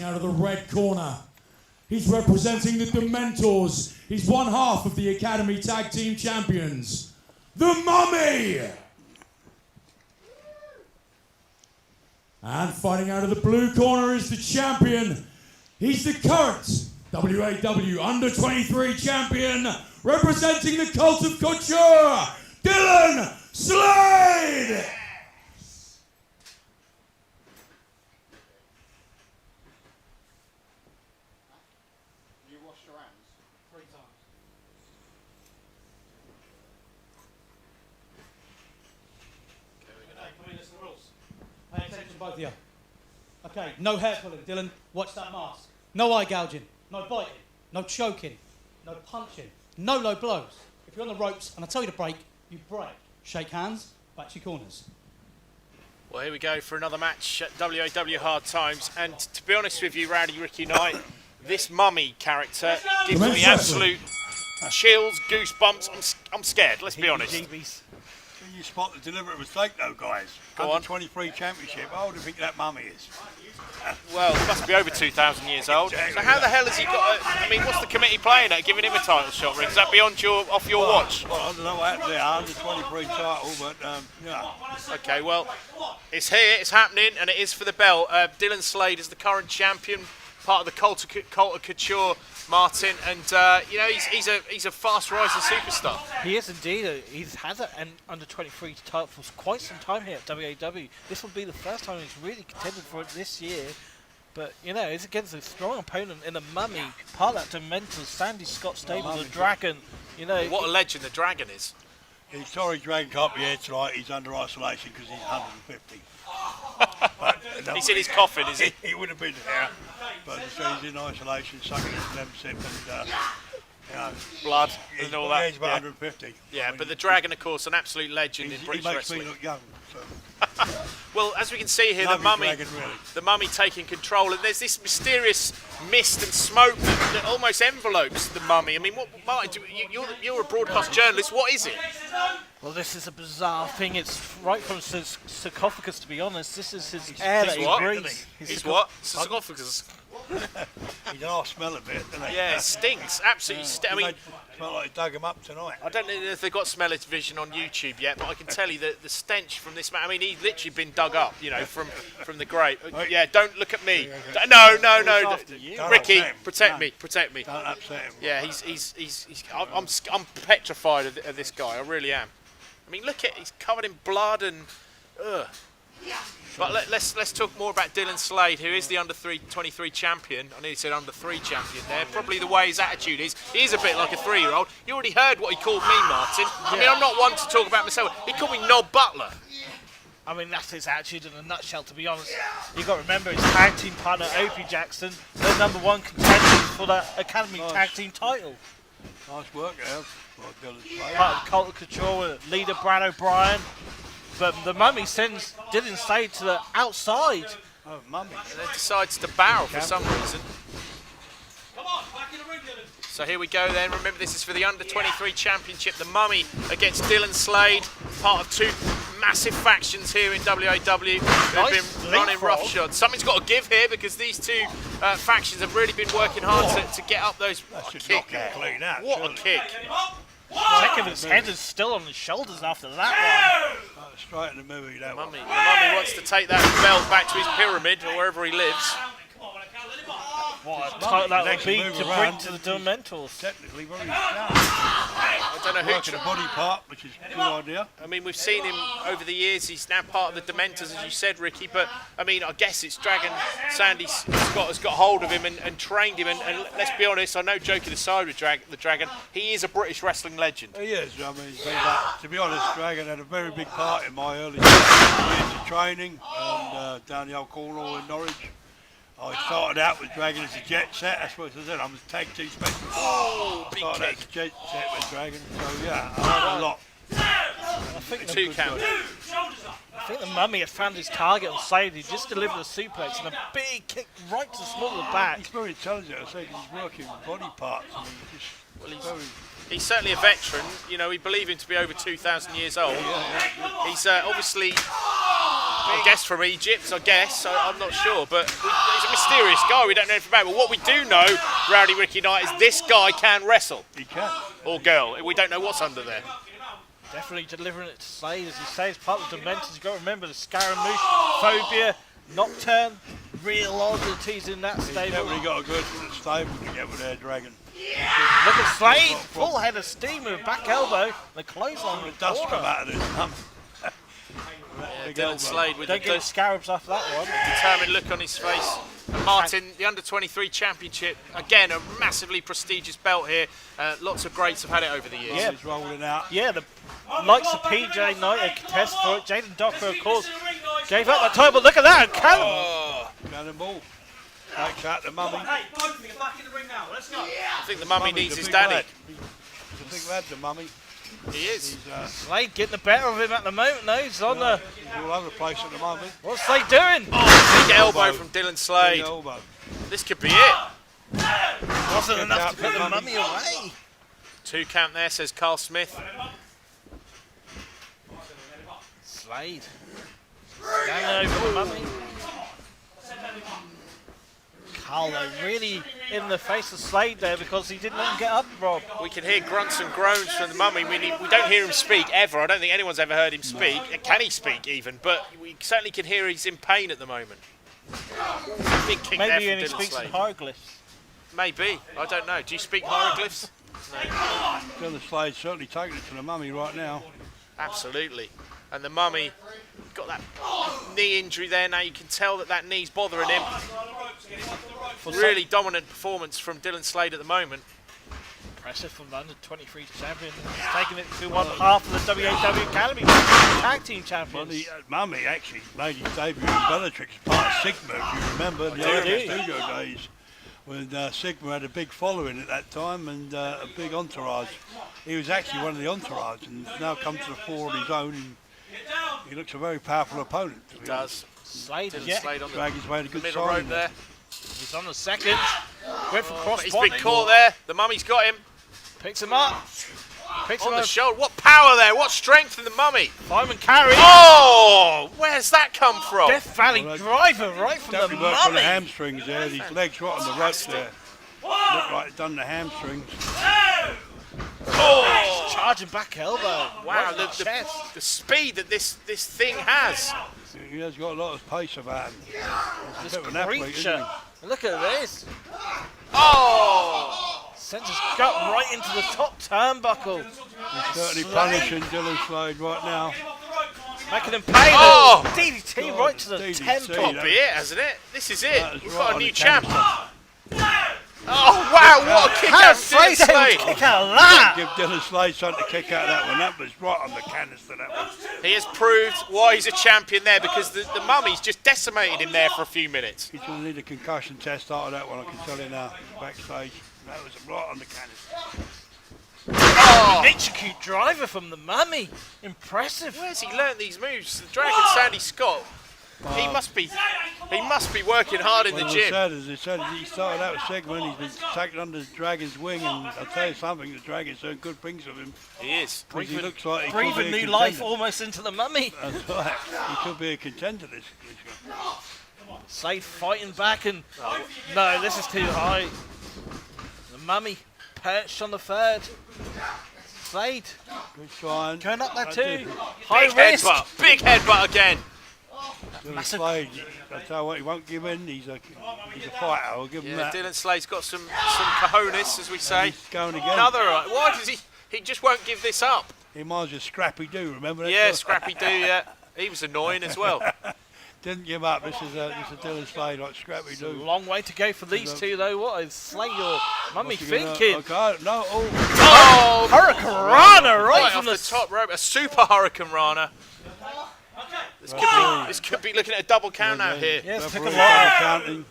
Out of the red corner, he's representing the Dementors. He's one half of the Academy Tag Team Champions, the Mummy. And fighting out of the blue corner is the champion. He's the current WAW Under 23 champion, representing the Cult of Couture, Dillon Slade. Pay attention, both of you. Okay, no hair pulling, Dillon. Watch that mask. No eye gouging, no biting, no choking, no punching, no low blows. If you're on the ropes and I tell you to break, you break. Shake hands, back to your corners. Well, here we go for another match at WAW Hard Times. And to be honest with you, Rowdy, Ricky and I, this Mummy character gives me absolute chills, goosebumps. I'm scared, let's be honest. You spot the deliberate mistake though, guys. Under 23 championship, how old do you think that Mummy is? Well, he must be over 2,000 years old. So how the hell has he got I mean, what's the committee playing at, giving him a title shot, Rick? Is that beyond off your watch? Well, I don't know what happened there, under 23 title, but yeah. Okay, well, it's here, it's happening, and it is for the belt. Dillon Slade is the current champion, part of the Cult of Couture, Martin, and you know, he's a fast rising superstar. He is indeed. He's had an under 23 title for quite some time here at WAW. This will be the first time he's really contended for it this year. But you know, it's against a strong opponent in a Mummy, part of that Dementors, Sandy Scott stable, the Dragon. You know, what a legend the Dragon is. He's sorry Dragon can't be here tonight. He's under isolation because he's 150. He's in his coffin, is he? He would have been here, but he's in isolation, sucking his lemsip and you know, blood and all that. He's about 150. Yeah, but the Dragon, of course, an absolute legend in British wrestling. He makes me look young. So. Well, as we can see here, Love the Mummy, Dragon, really. the Mummy taking control, and there's this mysterious mist and smoke that almost envelopes the Mummy. I mean, what, Martin, you're a broadcast journalist. What is it? Well, this is a bizarre thing. It's right from his sarcophagus, to be honest. This is his air that he breathes. He's what? Sarcophagus. He can smell a bit, doesn't he? Yeah, it stinks. Absolutely I mean, smell like he dug him up tonight. I don't know if they've got smell-o-vision on YouTube yet, but I can tell you that the stench from this man, I mean, he's literally been dug up, you know, from the grave. Yeah, don't look at me. No. Ricky, protect me. Don't upset him. Yeah, I'm petrified of this guy, I really am. I mean, look at, he's covered in blood and, ugh. But let's talk more about Dillon Slade, who is the under 23 champion. I nearly said under 3 champion there. Probably the way his attitude is. He is a bit like a 3-year-old. You already heard what he called me, Martin. I mean, I'm not one to talk about myself. He called me Nob Butler. I mean, that's his attitude in a nutshell, to be honest. You've got to remember his tag team partner, Opie Jackson, the #1 contenders for the Academy Tag Team title. Nice work, yeah. Part of the Cult of Couture with leader Brad O'Brien. But the Mummy sends Dillon Slade to the outside. Oh, Mummy. And then decides to barrel for some reason. Come on, back in the ring, Dillon. So here we go then. Remember, this is for the under 23 championship. The Mummy against Dillon Slade, part of 2 massive factions here in WAW. They've been running roughshod. Something's got to give here because these 2 factions have really been working hard to get up those. That should knock him clean out. What a kick. Check if his head is still on his shoulders after that one. Straight in the movie, that one. The Mummy wants to take that belt back to his pyramid or wherever he lives. What a title that would be to bring to the Dementors. Technically very strong. I don't know who. Working a body part, which is a good idea. I mean, we've seen him over the years. He's now part of the Dementors, as you said, Ricky. But I mean, I guess it's Dragon. Sandy Scott has got hold of him and trained him. And let's be honest, I know joking aside with the Dragon, he is a British wrestling legend. He is. I mean, to be honest, Dragon had a very big part in my early years of training and down the old Cornwall in Norwich. I started out with Dragon as a jet set. That's what I said. I'm a tag team specialist. Oh, big started kick. out as a jet set with Dragon. So yeah, I had a lot. I think 2 count. I think the Mummy had found his target on Slade. He just delivered a suplex and a big kick right to the small of the back. He's very intelligent. I think he's working body parts. I mean, He's certainly a veteran. You know, we believe him to be over 2,000 years old. He's obviously I guess from Egypt, I'm not sure, but he's a mysterious guy, we don't know anything about him. But what we do know, Rowdy Ricky Knight, is this guy can wrestle. He can. Or girl, we don't know what's under there. Definitely delivering it to Slade, as he says, part of the Dementors. You've got to remember the Scaramouche, Phobia, Nocturne, real oddities in that He's stable. definitely got a good stable together there, Dragon. Look at Slade, full head of steam with a back elbow, the clothesline The with dust corner. come out of his thumb. Dillon Slade with Don't get the scarabs off that one. determined look on his face. And Martin, the Under-23 Championship, again, a massively prestigious belt here. Lots of greats have had it over the years. Yeah. He's rolling out. Yeah, the likes of PJ Knight, a contest for it. Jaden Docker, of course, gave up that title, but look at that, Callum. Oh, Cannonball. Takes out the mummy. Hey, both of you get back in the ring now. Let's go. I think the mummy Mummy's needs a his big daddy. lad. He's a big lad, the mummy. He is. He's Slade getting the better of him at the moment, though. He's on the. all over the place at the moment. What's Slade doing? Big elbow from Dillon Big Slade. elbow. This could be it. Wasn't enough out to put the the mummy. mummy away. 2 count there, says Carl Smith. Slade. Standing over the mummy. Carlo really in the face of Slade there because he didn't let him get up, Rob. We can hear grunts and groans from the mummy. We don't hear him speak ever. I don't think anyone's ever heard him speak. Can he speak even? But we certainly can hear he's in pain at the moment. Big kick there Maybe he from only Dillon speaks in Slade. hieroglyphs. Maybe. I don't know. Do you speak hieroglyphs? Dillon Slade certainly taking it to the mummy right now. Absolutely. And the mummy got that knee injury there. Now you can tell that knee's bothering him. Really dominant performance from Dillon Slade at the moment. Impressive from the Under-23 champion. He's taking it to one half of the WAW Academy tag team Well, champions. the mummy actually made his debut in Bellatrix as part of Sigma, if you remember, the early do. studio days, when Sigma had a big following at that time and a big entourage. He was actually one of the entourage and now come to the fore on his own. And he looks a very powerful opponent. He does. Slade, Dillon yeah. Slade on the Dragon's made a good middle rope sign there. He's on the second. Went for cross He's body. been caught there. The mummy's got him Picks him up. Picks him on the up. shoulder. What power there. What strength in the mummy. Fireman carry. Oh! Where's that come from? Death Valley Well, driver right from the Definitely worked on the mummy. hamstrings there. His legs right on the ropes there. Looked like he'd done the hamstrings. Oh! Charging back elbow. Wow, Right in the chest. the speed that this thing has. He has got a lot of pace about him. He's a bit of an athlete, isn't Creature. Look at this. Oh! Sends his gut right into the top turnbuckle. he? He's certainly punishing Dillon Slade right now. Making him pay Oh! the DDT God, right to the DDT. temple. Could be it, hasn't it? This is it. That is We've right got a on new the champ. canister. Oh, wow, what a kick How out from Dillon Slade Slade. kick out of that? Give Dillon Slade something to kick out of that one. That was right on the canister, that one. He has proved why he's a champion there because the mummy's just decimated him there for a few minutes. He's going to need a concussion test out of that one, I can tell you now. Backstage, that was right on the canister. Oh! Nichiki driver from the mummy. Impressive. Where's he learnt these moves? The Dragon Sandy Scott. He must be working hard in the Well, gym. as I said, he started out with Sigma and he's been taken under the Dragon's wing, and I'll tell you something, the Dragon's doing good things of him. He is. 'Cause he looks like he could Breathing be a new life contender. almost into the mummy. That's right. He could be a contender, this guy. Slade fighting back and no, this is too high. The mummy perched on the third. Slade Good trying. going up there That's too. it. High Big risk. headbutt. Big headbutt again. Dillon Slade, I tell you what, he won't give in. He's a fighter. I'll give him Yeah, that. Dillon Slade's got some cojones, as we say. He's going again. Another. Why does he just won't give this up? He reminds you of Scrappy Doo. Remember that? Yeah, guy? Scrappy Doo. Yeah, he was annoying as well. Didn't give up. This is a Dillon Slade like Scrappy Doo. Long way to go for these two though. What is Slade or mummy thinking? Okay, no. Oh, Oh, Hurricane Rana right right from off the top rope, a super Hurricane Rana. This could be looking at a double count out here. Yeah, it's taken a referee lot out. counting.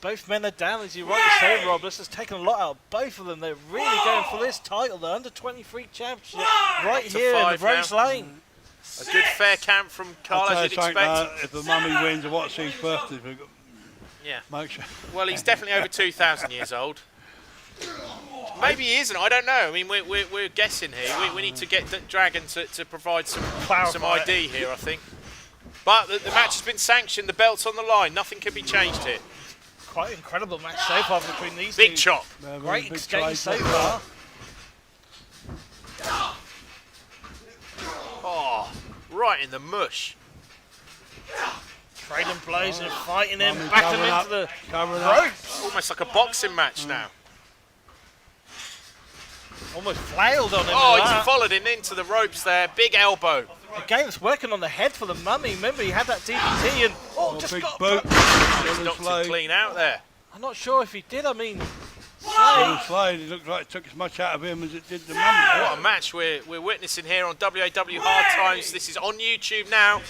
Both men are down, as you rightly say, Rob. This has taken a lot out of both of them. They're really going for this title, the Under-23 Championship, right to here in the 5 now. Rose Lane. A good fair count from Carl, I'll tell as you you'd something, expect. if the mummy wins, what's his birthday? Yeah. Make sure. Well, he's definitely over 2,000 years old. Maybe he isn't. I don't know. I mean, we're guessing here. We need to get the Dragon to provide some Clarify it. ID here, I think. But the match has been sanctioned. The belt's on the line. Nothing can be changed here. Quite an incredible match so far between these Big two. chop. Great exchange so far. Oh, right in the mush. Trading blows and fighting him, Mummy back him covering into the covering up. ropes. Almost like a boxing match now. Almost flailed on him. Oh, with he's that. followed him into the ropes there. Big elbow. Again, it's working on the head for the Mummy. Remember, he had that DDT and just Big got. boot. He's Dillon knocked him Slade. clean out there. I'm not sure if he did. I mean, Dillon Slade, it looked like it took as much out of him as it did the Mummy. What a match we're witnessing here on WAW Hard Times. This is on YouTube now.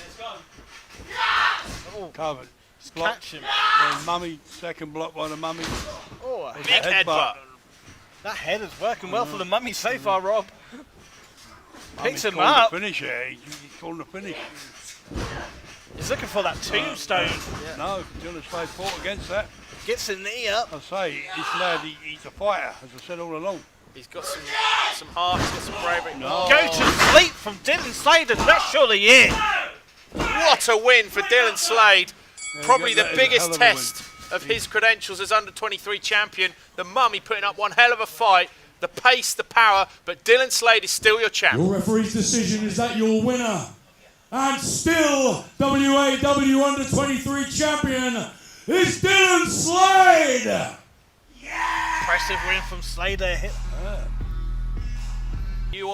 Covered. Block. Catch him. The Mummy, second block by the Mummy. Oh, a Big head. headbutt. That head is working well for the Mummy so far, Rob. Picks Mummy's him calling up. The finish here. He's calling the finish. He's looking for that tombstone. No, Dillon Slade fought against that. Gets the knee up. I say, this lad, he's a fighter, as I said all along. He's got some heart, he's got some bravery. No. Go to sleep from Dillon Slade, and that's surely it. What a win for Dillon Slade. Probably the that is a hell biggest of a test of his credentials as under-23 champion. The Mummy putting up one hell of a fight. The pace, the power, but Dillon Slade is still your champ. Your referee's decision is that your winner, and still WAW Under-23 champion, is Dillon Slade! Impressive win from Slade there. You are